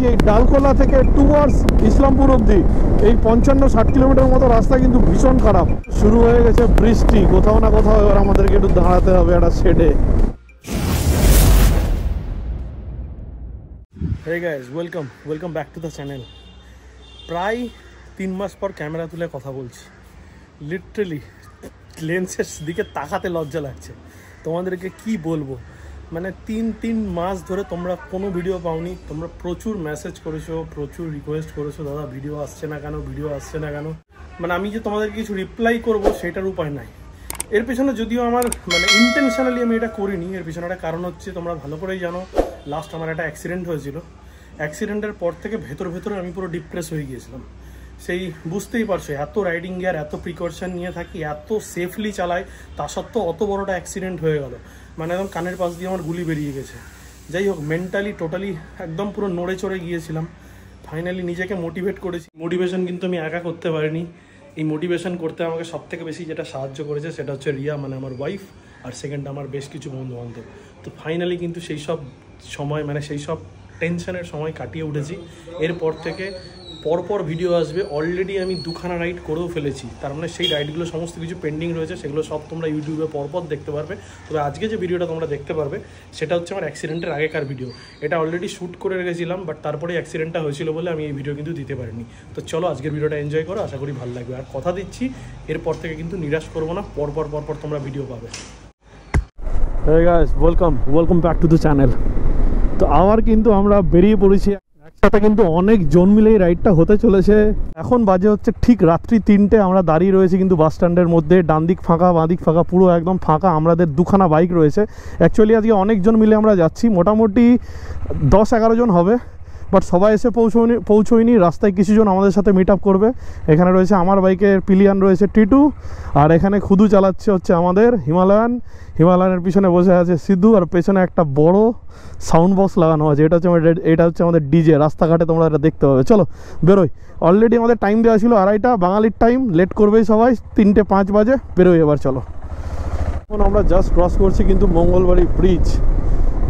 কি এই ডালখোলা থেকে টুয়ার্ডস ইসলামপুর অবধি এই 55-60 কিলোমিটার মতো রাস্তা কিন্তু ভীষণ খারাপ। শুরু হয়ে গেছে বৃষ্টি, কোথাও না কোথাও এবার আমাদেরকে একটু দাঁড়াতে হবে একটা শেডে। Hey guys, welcome back to the channel. প্রায় 3 মাস পর ক্যামেরা তুলে কথা বলছি। লিটারালি লেন্সের দিকে তাকাতে লজ্জা লাগছে। তোমাদেরকে কি বলবো, মানে 3 মাস ধরে তোমরা কোনো ভিডিও পাওনি। তোমরা প্রচুর মেসেজ করেছো, প্রচুর রিকোয়েস্ট করেছো, দাদা ভিডিও আসছে না কেন। মানে আমি যে তোমাদের কিছু রিপ্লাই করব সেটার উপায় নাই। এর পেছনে যদিও আমার মানে ইন্টেনশনালি আমি এটা করিনি, এর পেছনে একটা কারণ হচ্ছে তোমরা ভালো করেই জানো, লাস্ট আমার একটা অ্যাক্সিডেন্ট হয়েছিল। অ্যাক্সিডেন্টের পর থেকে ভেতরে আমি পুরো ডিপ্রেস হয়ে গিয়েছিলাম। সেই বুঝতেই পারছো, এত রাইডিং গিয়ার, এত প্রিকশন নিয়ে থাকি, এত সেফলি চালাই, তা সত্ত্বেও অত বড়টা অ্যাক্সিডেন্ট হয়ে গেল। মানে একদম কানের পাশ দিয়ে আমার গুলি বেরিয়ে গেছে। যাই হোক, মেন্টালি টোটালি একদম পুরো নড়ে চড়ে গিয়েছিলাম। ফাইনালি নিজেকে মোটিভেট করেছি। মোটিভেশন কিন্তু আমি একা করতে পারিনি। এই মোটিভেশন করতে আমাকে সবথেকে বেশি যেটা সাহায্য করেছে সেটা হচ্ছে রিয়া, মানে আমার ওয়াইফ, আর সেকেন্ড আমার বেশ কিছু বন্ধুবান্ধব। তো ফাইনালি কিন্তু সেই সব সময়, মানে সেই সব টেনশনের সময় কাটিয়ে উঠেছি। এরপর থেকে পরপর ভিডিও আসবে। অলরেডি আমি 2খানা রাইড করেও ফেলেছি, তার মানে সেই রাইডগুলো সমস্ত কিছু পেন্ডিং রয়েছে, সেগুলো সব তোমরা ইউটিউবে পরপর দেখতে পারবে। তবে আজকে যে ভিডিওটা তোমরা দেখতে পারবে সেটা হচ্ছে আমার অ্যাক্সিডেন্টের আগেকার ভিডিও। এটা অলরেডি শ্যুট করে রেখেছিলাম, বাট তারপরে অ্যাক্সিডেন্টটা হয়েছিল বলে আমি এই ভিডিও কিন্তু দিতে পারিনি। তো চলো আজকের ভিডিওটা এনজয় করো, আশা করি ভালো লাগবে। আর কথা দিচ্ছি, এরপর থেকে কিন্তু নিরাশ করবো না, পরপর তোমরা ভিডিও পাবে। Hey guys, welcome back to the channel. তো আবার কিন্তু আমরা বেরিয়ে পড়েছি একসাথে, কিন্তু অনেক জন মিলে এই রাইডটা হতে চলেছে। এখন বাজে হচ্ছে ঠিক রাত্রি 3টে। আমরা দাঁড়িয়ে রয়েছি কিন্তু বাস স্ট্যান্ডের মধ্যে, ডান দিক ফাঁকা, বাঁ দিক ফাঁকা, পুরো একদম ফাঁকা। আমাদের 2খানা বাইক রয়েছে। অ্যাকচুয়ালি আজকে অনেকজন মিলে আমরা যাচ্ছি, মোটামুটি 10-11 জন হবে, বাট সবাই এসে পৌঁছয়নি। রাস্তায় কিছুজন আমাদের সাথে মিট আপ করবে। এখানে রয়েছে আমার বাইকের পিলিয়ান, রয়েছে টিটু, আর এখানে খুদু চালাচ্ছে হচ্ছে আমাদের হিমালয়ানের পিছনে বসে আছে সিদ্ধু, আর পেছনে একটা বড় সাউন্ড বক্স লাগানো আছে। এটা হচ্ছে আমাদের ডিজে। রাস্তাঘাটে তোমরা এটা দেখতে পাবে। চলো বেরোই। অলরেডি আমাদের টাইম দেওয়া ছিল 2:30, বাঙালির টাইম। লেট করবেই সবাই, 3:05 বাজে। বেরোই এবার, চলো। এখন আমরা জাস্ট ক্রস করছি কিন্তু মঙ্গলবাড়ি ব্রিজ।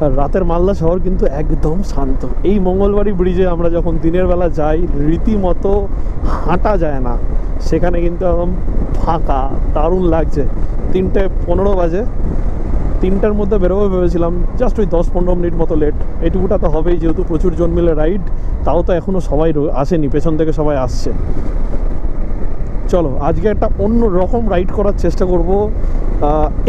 আর রাতের মালদা শহর কিন্তু একদম শান্ত। এই মঙ্গলবাড়ি ব্রিজে আমরা যখন দিনের বেলা যাই, রীতিমতো হাঁটা যায় না। সেখানে কিন্তু একদম ফাঁকা, দারুণ লাগছে। 3:15 বাজে। 3টার মধ্যে বেরোবো ভেবেছিলাম, জাস্ট ওই 10-15 মিনিট মতো লেট। এইটুকুটা তো হবেই, যেহেতু প্রচুর জন মিলে রাইড। তাও তো এখনও সবাই আসেনি, পেছন থেকে সবাই আসছে। চলো আজকে একটা অন্য রকম রাইড করার চেষ্টা করব,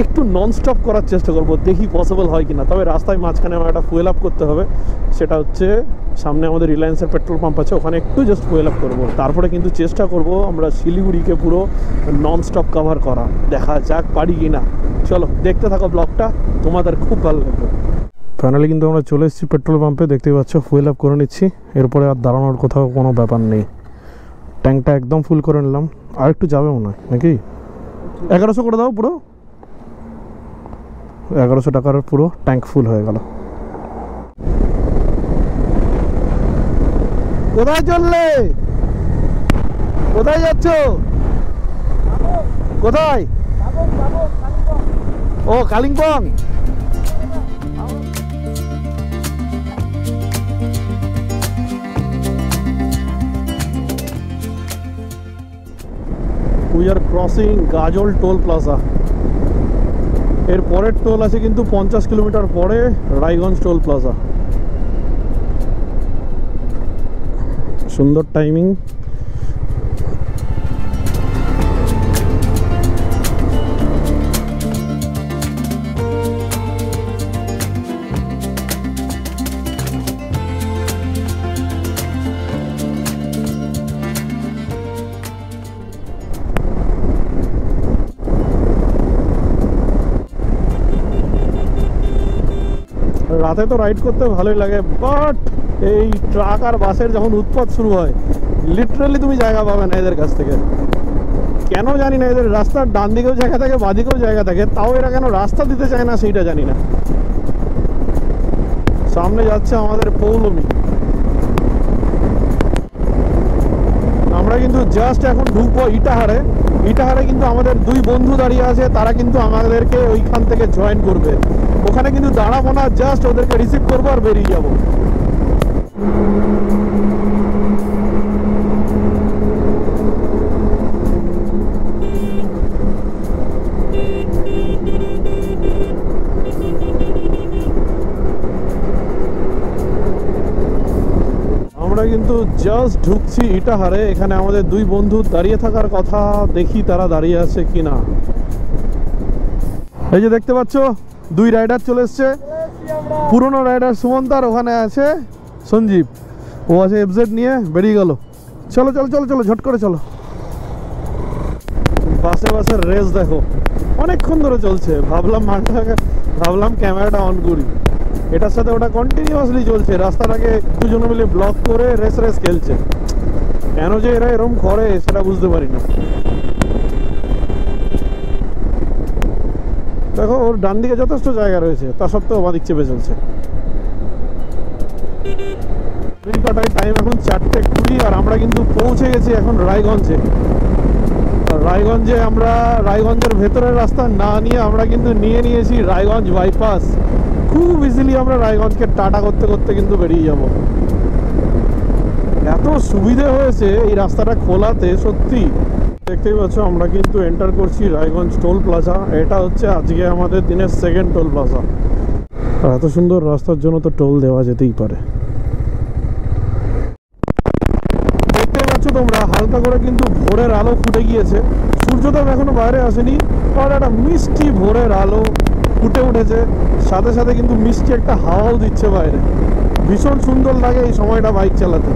একটু ননস্টপ করার চেষ্টা করব, দেখি পসিবল হয় কিনা। তবে রাস্তায় মাঝখানে আমার একটা ফুয়েল আপ করতে হবে। সেটা হচ্ছে সামনে আমাদের রিলায়েন্সের পেট্রোল পাম্প আছে, ওখানে একটু জাস্ট ফুয়েল আপ করবো। তারপরে কিন্তু চেষ্টা করব আমরা শিলিগুড়িকে পুরো ননস্টপ কভার করা। দেখা যাক পারি কি না। চলো দেখতে থাকো ব্লগটা, তোমাদের খুব ভালো লাগবে। ফাইনালি কিন্তু আমরা চলে এসেছি পেট্রোল পাম্পে, দেখতেই পাচ্ছ। ফুয়েল আপ করে নিচ্ছি, এরপরে আর দাঁড়ানোর কোথাও কোনো ব্যাপার নেই। ট্যাঙ্কটা একদম ফুল করে নিলাম। আর একটু যাবে মনে হয় নাকি? 1100 করে দাও, পুরো 1100 টাকার পুরো ট্যাঙ্ক ফুল হয়ে গেল। কোথায় চললে? কোথায় যাচ্ছ? কোথায়? ও Kalimpong. We are crossing Gajol toll plaza. এর পরের টোল আছে কিন্তু 50 কিলোমিটার পরে, রায়গঞ্জ টোল প্লাজা। সুন্দর টাইমিং। রাতে তো রাইড করতে ভালোই লাগে, বাট এই ট্রাক আর বাসের যখন উৎপাত শুরু হয়, লিটারালি তুমি জায়গা পাবে না এদের কাছ থেকে। কেন জানি না, এদের রাস্তার ডান দিকেও জায়গা থাকে, বাঁ দিকেও জায়গা থাকে, তাও এরা কেন রাস্তা দিতে চায় না সেইটা জানি না। সামনে যাচ্ছে আমাদের পৌলমী। আমরা কিন্তু জাস্ট এখন ঢুকবো ইটাহারে। ইটাহারে কিন্তু আমাদের 2 বন্ধু দাঁড়িয়ে আছে, তারা কিন্তু আমাদেরকে ওইখান থেকে জয়েন করবে। ওখানে কিন্তু দাঁড়াবো না, জাস্ট ওদেরকে রিসিভ করবো আর বেরিয়ে যাবো। আমরা কিন্তু জাস্ট ঢুকছি ইটাহারে। এখানে আমাদের দুই বন্ধু দাঁড়িয়ে থাকার কথা, দেখি তারা দাঁড়িয়ে আছে কিনা। এই যে দেখতে পাচ্ছ দুই রাইডার চলে এসছে। পুরনো রাইডার সুমন্তার, ওখানে আছে সঞ্জীব, ও আছে এফজেড নিয়ে বেরিয়ে গেল। চলো চলো চলো চলো ঝট করে চলো। বাসে বাসে রেস দেখো, অনেকক্ষণ ধরে চলছে। ভাবলাম ক্যামেরাটা অন করি, এটার সাথে ওটা কন্টিনিউয়াসলি চলছে। রাস্তাটাকে দুজনে মিলে ব্লক করে রেস খেলছে। কেন যে এরা এরকম করে সেটা বুঝতে পারি না। দেখো ওর ডান দিকে যথেষ্ট জায়গা রয়েছে, তা সত্ত্বেও বাদিক চেপে চলছে। টাইম এখন 4:20 আর আমরা কিন্তু পৌঁছে গেছি এখন রায়গঞ্জে। আমরা রায়গঞ্জের ভেতরের রাস্তা না নিয়ে আমরা কিন্তু নিয়েছি রায়গঞ্জ বাইপাস। খুব ইজিলি আমরা রায়গঞ্জকে টাটা করতে করতে কিন্তু বেরিয়ে যাব। এত সুবিধে হয়েছে এই রাস্তাটা খোলাতে, সত্যি। দেখতেই পাচ্ছ আমরা কিন্তু এন্টার করছি রায়গঞ্জ টোল প্লাজা। এটা হচ্ছে আজকে আমাদের দিনের সেকেন্ড টোল প্লাজা। এত সুন্দর রাস্তার জন্য তো টোল দেওয়া যেতেই পারে। দেখতেই পাচ্ছ তোমরা হালকা করে কিন্তু ভোরের আলো ফুটে গিয়েছে। সূর্যদেব এখনো বাইরে আসেনি, আর একটা মিষ্টি ভোরের আলো ফুটে উঠেছে। সাথে সাথে কিন্তু মিষ্টি একটা হাওয়াও দিচ্ছে বাইরে। ভীষণ সুন্দর লাগে এই সময়টা বাইক চালাতে।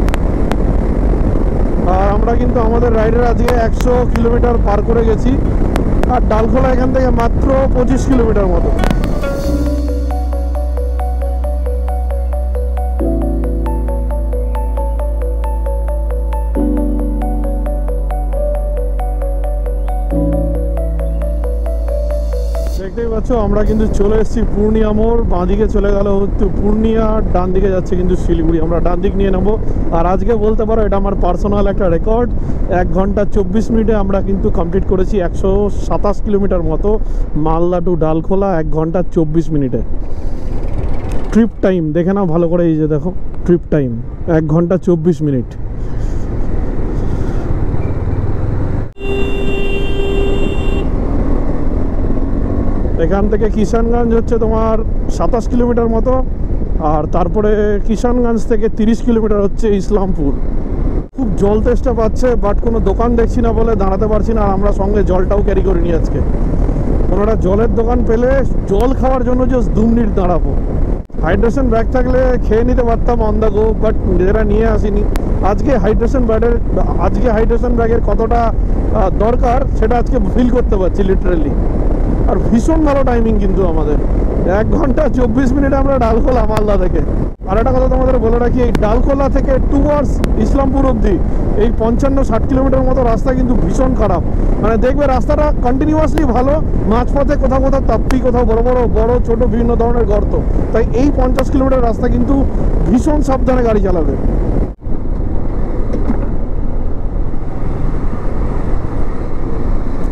আর আমরা কিন্তু আমাদের রাইডের আজকে 100 কিলোমিটার পার করে গেছি। আর ডালখোলা এখান থেকে মাত্র 25 কিলোমিটার মতো। দেখতেই পাচ্ছ আমরা কিন্তু চলে এসেছি পূর্ণিয়া মোড়। বাঁদিকে চলে গেল হচ্ছে পূর্ণিয়া, ডান দিকে যাচ্ছে কিন্তু শিলিগুড়ি। আমরা ডান দিক নিয়ে নেবো। আর আজকে বলতে পারো এটা আমার পার্সোনাল একটা রেকর্ড। 1 ঘন্টা 24 মিনিটে আমরা কিন্তু কমপ্লিট করেছি 127 কিলোমিটার মতো, মালদা টু ডালখোলা 1 ঘন্টা 24 মিনিটে। ট্রিপ টাইম দেখে নাও ভালো করে, এই যে দেখো ট্রিপ টাইম 1 ঘন্টা 24 মিনিট। এখান থেকে কিষানগঞ্জ হচ্ছে তোমার 27 কিলোমিটার মতো। আর তারপরে কিষানগঞ্জ থেকে 30 কিলোমিটার হচ্ছে ইসলামপুর। খুব জল তেষ্টা পাচ্ছে, বাট কোনো দোকান দেখছি না বলে দাঁড়াতে পারছি না। আর আমরা সঙ্গে জলটাও ক্যারি করে নিই আজকে। কোনো একটা জলের দোকান পেলে জল খাওয়ার জন্য জাস্ট 2 মিনিট দাঁড়াবো। হাইড্রেশন ব্যাগ থাকলে খেয়ে নিতে পারতাম অন দ্য গো, বাট নিজেরা নিয়ে আসিনি। আজকে হাইড্রেশন ব্যাগের কতটা দরকার সেটা আজকে ফিল করতে পারছি লিটারেলি। আর ভীষণ ভালো টাইমিং কিন্তু আমাদের, 1 ঘন্টা 24 মিনিটে আমরা ডালখোলা মালদা থেকে। আর একটা কথা তোমাদের বলে রাখি, এই ডালখোলা থেকে টুয়ার্ডস ইসলামপুর অবধি এই 55-60 কিলোমিটার মতো রাস্তা কিন্তু ভীষণ খারাপ। মানে দেখবে রাস্তাটা কন্টিনিউয়াসলি ভালো, মাঝপথে কোথাও কোথাও তাপ্তি, কোথাও বড় ছোট বিভিন্ন ধরনের গর্ত। তাই এই 50 কিলোমিটার রাস্তা কিন্তু ভীষণ সাবধানে গাড়ি চালাবে।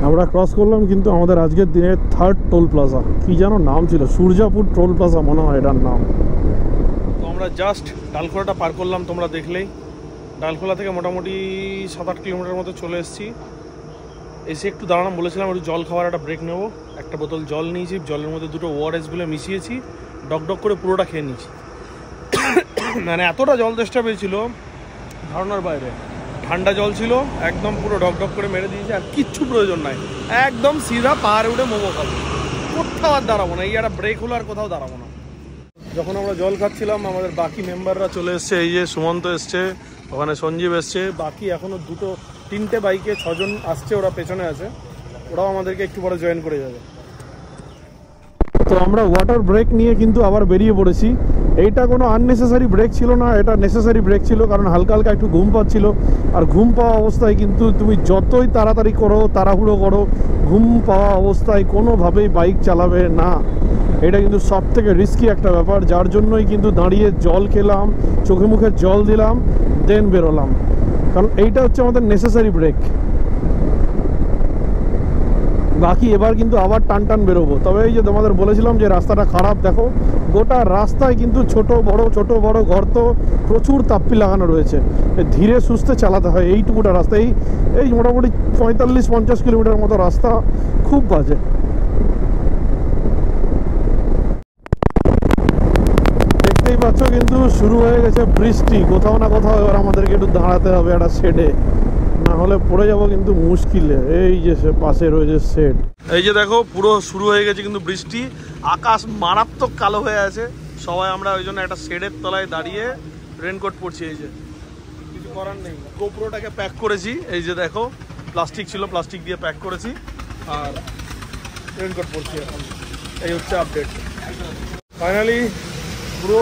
আমরা ক্রস করলাম কিন্তু আমাদের আজকের দিনের 3rd টোল প্লাজা। কি যেন নাম ছিল, সূর্যাপুর টোল প্লাজা মনে হয় এটার নাম। তো আমরা জাস্ট ডালখোলাটা পার করলাম, তোমরা দেখলেই। ডালখোলা থেকে মোটামুটি 7-8 কিলোমিটার মতো চলে এসেছি। এসে একটু দাঁড়ালাম, বলেছিলাম একটু জল খাওয়ার একটা ব্রেক নেবো। একটা বোতল জল নিয়েছি, জলের মধ্যে 2টো ORS গুলো মিশিয়েছি, ডক করে পুরোটা খেয়ে নিয়েছি। মানে এতটা জল তেষ্টা পেয়েছিল ধারণার বাইরে। ঠান্ডা জল ছিল, একদম পুরো ডক করে মেরে দিয়েছে। আর কিচ্ছু প্রয়োজন নাই, একদম সিধা পাহাড়ে উঠে মোমো খাবো। কোথাও আর দাঁড়াবো না, এই একটা ব্রেক হলো আর কোথাও দাঁড়াবো না। যখন আমরা জল খাচ্ছিলাম আমাদের বাকি মেম্বাররা চলে এসছে। এই যে সুমন্ত এসছে, ওখানে সঞ্জীব এসছে, বাকি এখনও 2-3টে বাইকে 6 জন আসছে, ওরা পেছনে আছে। ওরাও আমাদেরকে একটু পরে জয়েন করে যাবে। তো আমরা ওয়াটার ব্রেক নিয়ে কিন্তু আবার বেরিয়ে পড়েছি। এইটা কোনো আননেসেসারি ব্রেক ছিল না, এটা নেসেসারি ব্রেক ছিল, কারণ হালকা হালকা একটু ঘুম পাচ্ছিল। আর ঘুম পাওয়া অবস্থায় কিন্তু তুমি যতই তাড়াতাড়ি করো, তাড়াহুড়ো করো, ঘুম পাওয়া অবস্থায় কোনোভাবেই বাইক চালাবে না। এটা কিন্তু সব থেকে রিস্কি একটা ব্যাপার, যার জন্যই কিন্তু দাঁড়িয়ে জল খেলাম, চোখে মুখে জল দিলাম, দেন বেরোলাম। কারণ এইটা হচ্ছে আমাদের নেসেসারি ব্রেক। বাকি এবার কিন্তু আবার টান টান বেরোবো। তবে এই যে তোমাদের বলেছিলাম যে রাস্তাটা খারাপ, দেখো গোটা রাস্তায় কিন্তু ছোট বড় গর্ত, প্রচুর তাপ্পি লাগানো রয়েছে। ধীরে সুস্থে চালাতে হয় এইটুকুটা রাস্তা। এই মোটামুটি 45-50 কিলোমিটার মতো রাস্তা, খুব বাজে। দেখতেই পাচ্ছ কিন্তু শুরু হয়ে গেছে বৃষ্টি। কোথাও না কোথাও এবার আমাদেরকে একটু দাঁড়াতে হবে একটা শেডে, না হলে পড়ে যাবো কিন্তু মুশকিলে। এই যে পাশে রয়েছে শেড। এই যে দেখো পুরো শুরু হয়ে গেছে কিন্তু বৃষ্টি, আকাশ মারাত্মক কালো হয়ে আছে। সবাই আমরা ওই জন্য একটা শেডের তলায় দাঁড়িয়ে রেনকোট পরছি। এই যে কিছু করার নেই, গোপ্রোটাকে প্যাক করেছি। এই যে দেখো প্লাস্টিক ছিল, প্লাস্টিক দিয়ে প্যাক করেছি আর রেনকোট পরছি এখন। এই হচ্ছে আপডেট। ফাইনালি পুরো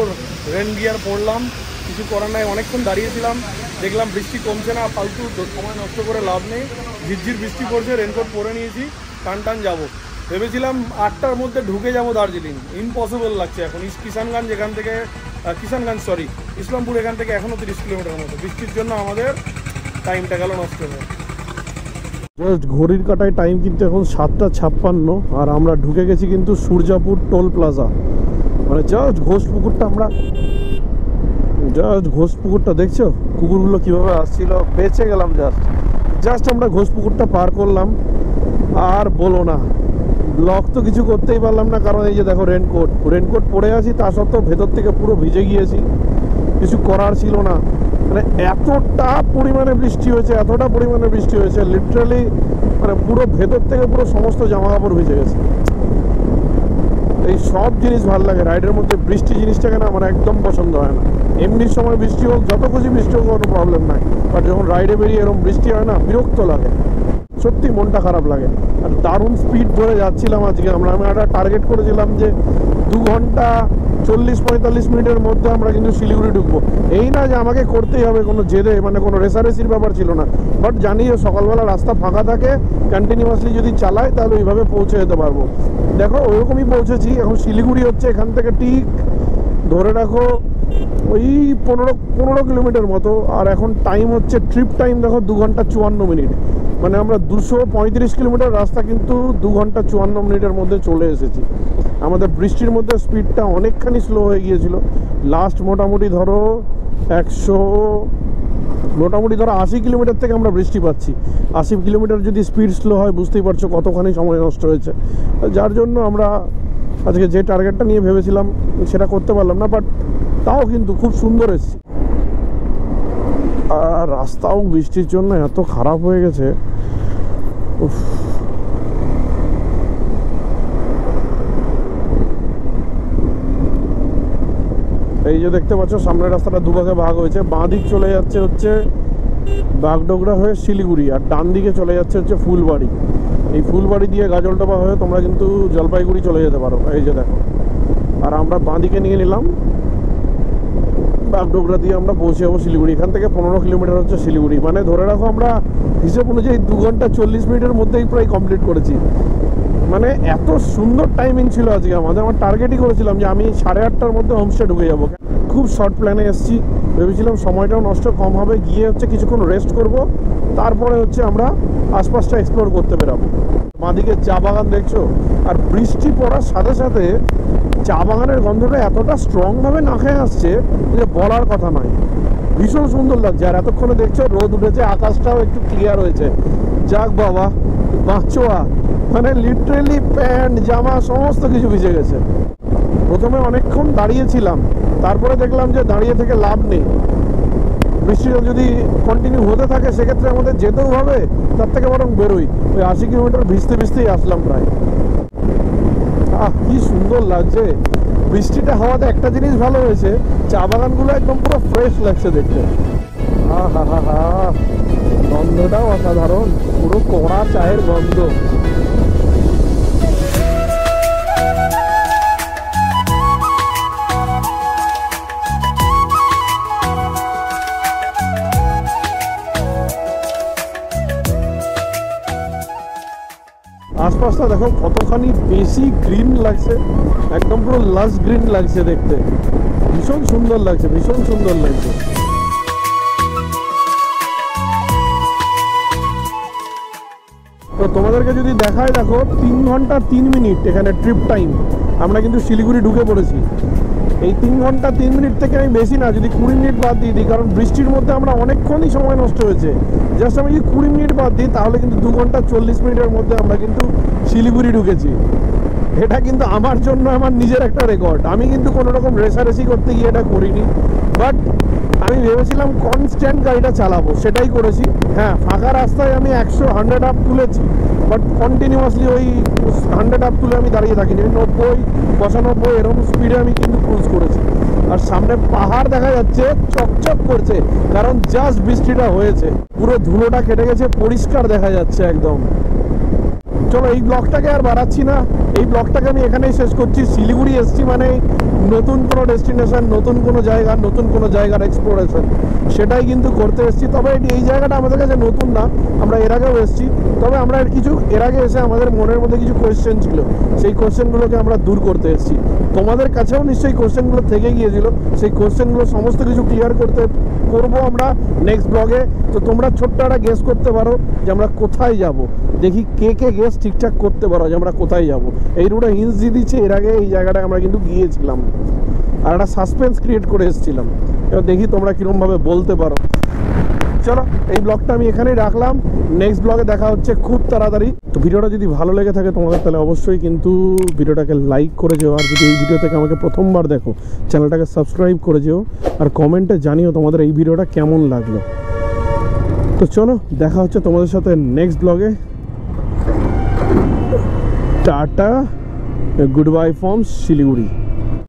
রেন গিয়ার পরলাম, কিছু করার নাই। অনেকক্ষণ দাঁড়িয়েছিলাম, দেখলাম বৃষ্টি কমছে না, ফালতু সময় নষ্ট করে লাভ নেই। ঝিরঝির বৃষ্টি পড়ছে, রেনকোট পরে নিয়েছি, টান যাবো। ভেবেছিলাম 8টার মধ্যে ঢুকে যাব দার্জিলিং, ইম্পসিবল লাগছে এখন। কিষানগঞ্জ এখান থেকে ইসলামপুর এখান থেকে এখনও 30 কিলোমিটার মতো। বৃষ্টির জন্য আমাদের টাইমটা গেল নষ্ট হয়ে। জাস্ট ঘড়ির কাটায় টাইম কিন্তু এখন 7টা 56, আর আমরা ঢুকে গেছি কিন্তু সূর্যাপুর টোল প্লাজা। মানে জাস্ট ঘোষপুকুরটা দেখছো, কুকুরগুলো কিভাবে আসছিল, বেঁচে গেলাম। জাস্ট আমরা ঘোষপুকুরটা পার করলাম, আর বলো না, ব্লক তো কিছু করতেই পারলাম না, কারণ এই যে দেখো রেনকোট পরে আছি, তা সত্ত্বেও ভেতর থেকে পুরো ভিজে গিয়েছি। কিছু করার ছিল না, মানে এতটা পরিমাণে বৃষ্টি হয়েছে, লিটারালি মানে পুরো ভেতর থেকে পুরো সমস্ত জামা কাপড় ভিজে গেছে। এই সব জিনিস ভালো লাগে রাইডের মধ্যে, বৃষ্টি জিনিসটাকে না আমার একদম পছন্দ হয় না। এমনি সময় বৃষ্টি হোক, যত খুশি বৃষ্টি হোক, কোনো প্রবলেম নাই, বাট যখন রাইডে বেরিয়ে এরকম বৃষ্টি হয় না, বিরক্ত লাগে, সত্যি মনটা খারাপ লাগে। আর দারুণ স্পিড ধরে যাচ্ছিলাম আজকে আমি একটা টার্গেট করেছিলাম যে 2 ঘন্টা 40-45 মিনিটের মধ্যে আমরা কিন্তু শিলিগুড়ি ঢুকবো। এই না যে আমাকে করতেই হবে কোনো জেদে, মানে কোনো রেসারেসির ব্যাপার ছিল না, বাট জানি যে সকালবেলা রাস্তা ফাঁকা থাকে, কন্টিনিউয়াসলি যদি চালাই তাহলে ওইভাবে পৌঁছে যেতে পারবো। দেখো ওরকমই পৌঁছেছি। এখন শিলিগুড়ি হচ্ছে এখান থেকে ঠিক ধরে রাখো ওই 15 কিলোমিটার মতো। আর এখন টাইম হচ্ছে, ট্রিপ টাইম দেখো 2 ঘন্টা 54 মিনিট। মানে আমরা 235 কিলোমিটার রাস্তা কিন্তু 2 ঘন্টা 54 মিনিটের মধ্যে চলে এসেছি। আমাদের বৃষ্টির মধ্যে স্পিডটা অনেকখানি স্লো হয়ে গিয়েছিল। লাস্ট মোটামুটি ধরো 80 কিলোমিটার থেকে আমরা বৃষ্টি পাচ্ছি। 80 কিলোমিটার যদি স্পিড স্লো হয়, বুঝতেই পারছো কতখানি সময় নষ্ট হয়েছে। যার জন্য আমরা আজকে যে টার্গেটটা নিয়ে ভেবেছিলাম সেটা করতে পারলাম না, বাট তাও কিন্তু খুব সুন্দর এসেছি। আর রাস্তাও বৃষ্টির জন্য এত খারাপ হয়ে গেছে। এই যে দেখতে পাচ্ছ সামনের রাস্তাটা দুভাগে ভাগ হয়েছে। বাঁ দিক চলে যাচ্ছে হচ্ছে বাগডোগরা হয়ে শিলিগুড়ি, আর ডান দিকে চলে যাচ্ছে হচ্ছে ফুলবাড়ি। এই ফুলবাড়ি দিয়ে গাজলডোবা হয়ে তোমরা কিন্তু জলপাইগুড়ি চলে যেতে পারো। এই যে দেখো, আর আমরা বাঁ দিকে নিয়ে নিলাম, বাগডোগরা দিয়ে আমরা পৌঁছে যাবো শিলিগুড়ি। এখান থেকে 15 কিলোমিটার হচ্ছে শিলিগুড়ি। মানে ধরে রাখো আমরা হিসেব অনুযায়ী 2 ঘন্টা 40 মিনিটের মধ্যেই প্রায় কমপ্লিট করেছি। মানে এত সুন্দর টাইমিং ছিল আজকে আমাদের। আমার টার্গেটই করেছিলাম যে আমি 8:30টার মধ্যে হোমস্টে ঢুকে যাবো। খুব শর্ট প্ল্যানে এসেছি, ভেবেছিলাম সময়টাও নষ্ট কম হবে, গিয়ে হচ্ছে কিছুক্ষণ রেস্ট করব, তারপরে হচ্ছে আমরা আশপাশটা এক্সপ্লোর করতে বেরাবো। মাদিকে চা বাগান দেখছো, আর বৃষ্টি পড়ার সাথে সাথে চা বাগানের গন্ধটা এতটা স্ট্রংভাবে নাকে আসছে যে বলার কথা নয়। ভীষণ সুন্দর লাগছে। আর এতক্ষণে দেখছো রোদ উঠেছে, আকাশটাও একটু ক্লিয়ার হয়েছে। যাক বাবা, বাঁচোয়া। মানে লিটারেলি প্যান্ট জামা সমস্ত কিছু ভিজে গেছে। প্রথমে অনেকক্ষণ দাঁড়িয়েছিলাম, তারপরে দেখলাম যে দাঁড়িয়ে থেকে লাভ নেই। বৃষ্টিটা যদি কন্টিনিউ হতে থাকে সেক্ষেত্রে আমাদের যেতেও হবে, তার থেকে বরং বেরোই। ওই 80 কিলোমিটার ভিজতেই আসলাম প্রায়। কি সুন্দর লাগছে। বৃষ্টিটা হওয়াতে একটা জিনিস ভালো হয়েছে, চা বাগানগুলো একদম পুরো ফ্রেশ লাগছে দেখতে। গন্ধটাও অসাধারণ, পুরো কড়া চায়ের গন্ধ। আশপাশটা দেখো কতখানি বেশি গ্রিন লাগছে, একদম পুরো লাশ গ্রিন লাগছে দেখতে। ভীষণ সুন্দর লাগছে, ভীষণ সুন্দর লাগছে। তো তোমাদেরকে যদি দেখায়, দেখো 3 ঘন্টা 3 মিনিট এখানে ট্রিপ টাইম। আমরা কিন্তু শিলিগুড়ি ঢুকে পড়েছি। এই 3 ঘন্টা 3 মিনিট থেকে আমি বেশি না, যদি 20 মিনিট বাদ দিয়ে দিই, কারণ বৃষ্টির মধ্যে আমরা অনেকক্ষণই সময় নষ্ট হয়েছে, জাস্ট আমি যদি 20 মিনিট বাদ দিই তাহলে কিন্তু 2 ঘন্টা 40 মিনিটের মধ্যে আমরা কিন্তু শিলিগুড়ি ঢুকেছি। এটা কিন্তু আমার জন্য আমার নিজের একটা রেকর্ড। আমি কিন্তু কোনো রকম রেসারেসি করতে গিয়ে এটা করিনি, বাট আমি ভেবেছিলাম কনস্ট্যান্ট গাড়িটা চালাবো, সেটাই করেছি। হ্যাঁ, ফাঁকা রাস্তায় আমি 100 আপ তুলেছি, বাট কন্টিনিউয়াসলি ওই 100 আপ তুলে আমি দাঁড়িয়ে থাকিনি। 90 95 এরকম স্পিডে আমি কিন্তু ক্রুজ করেছি। আর সামনে পাহাড় দেখা যাচ্ছে, চকচক করছে, কারণ জাস্ট বৃষ্টিটা হয়েছে, পুরো ধুলোটা কেটে গেছে, পরিষ্কার দেখা যাচ্ছে একদম। চলো এই ব্লগটাকে আর বাড়াচ্ছি না, এই ব্লগটাকে আমি এখানেই শেষ করছি। শিলিগুড়ি এসছি মানে নতুন কোনো ডেস্টিনেশন, নতুন কোনো জায়গা, নতুন কোনো জায়গার এক্সপ্লোরেশন, সেটাই কিন্তু করতে এসেছি। তবে এই জায়গাটা আমাদের কাছে নতুন না, আমরা এর আগেও এসেছি। তবে আমরা এর আগে এসে আমাদের মনের মধ্যে কিছু কোয়েশ্চেন ছিল, সেই কোয়েশ্চেনগুলোকে আমরা দূর করতে এসেছি। তোমাদের কাছেও নিশ্চয়ই কোয়েশ্চেনগুলো থেকে গিয়েছিল, সেই কোয়েশ্চেনগুলো সমস্ত কিছু ক্লিয়ার করবো আমরা নেক্সট ব্লগে। তো তোমরা ছোট্ট একটা গেস করতে পারো যে আমরা কোথায় যাব, দেখি কে গেস ঠিকঠাক করতে পারো যে আমরা কোথায় যাব। এই রুটে হিন্টস দিয়ে দিচ্ছে, এর আগে এই জায়গাটায় আমরা কিন্তু গিয়েছিলাম আর একটা সাসপেন্স ক্রিয়েট করে এসেছিলাম। এবার দেখি তোমরা কীরকমভাবে বলতে পারো। চলো এই ব্লগটা আমি এখানেই রাখলাম, নেক্সট ব্লগে দেখা হচ্ছে খুব তাড়াতাড়ি। তো ভিডিওটা যদি ভালো লেগে থাকে তোমাদের, তাহলে অবশ্যই কিন্তু ভিডিওটাকে লাইক করে যেও। আর যদি এই ভিডিও থেকে আমাকে প্রথমবার দেখো, চ্যানেলটাকে সাবস্ক্রাইব করে যেও, আর কমেন্টে জানিও তোমাদের এই ভিডিওটা কেমন লাগলো। তো চলো দেখা হচ্ছে তোমাদের সাথে নেক্সট ব্লগে। Tata, good buy from Siliguri.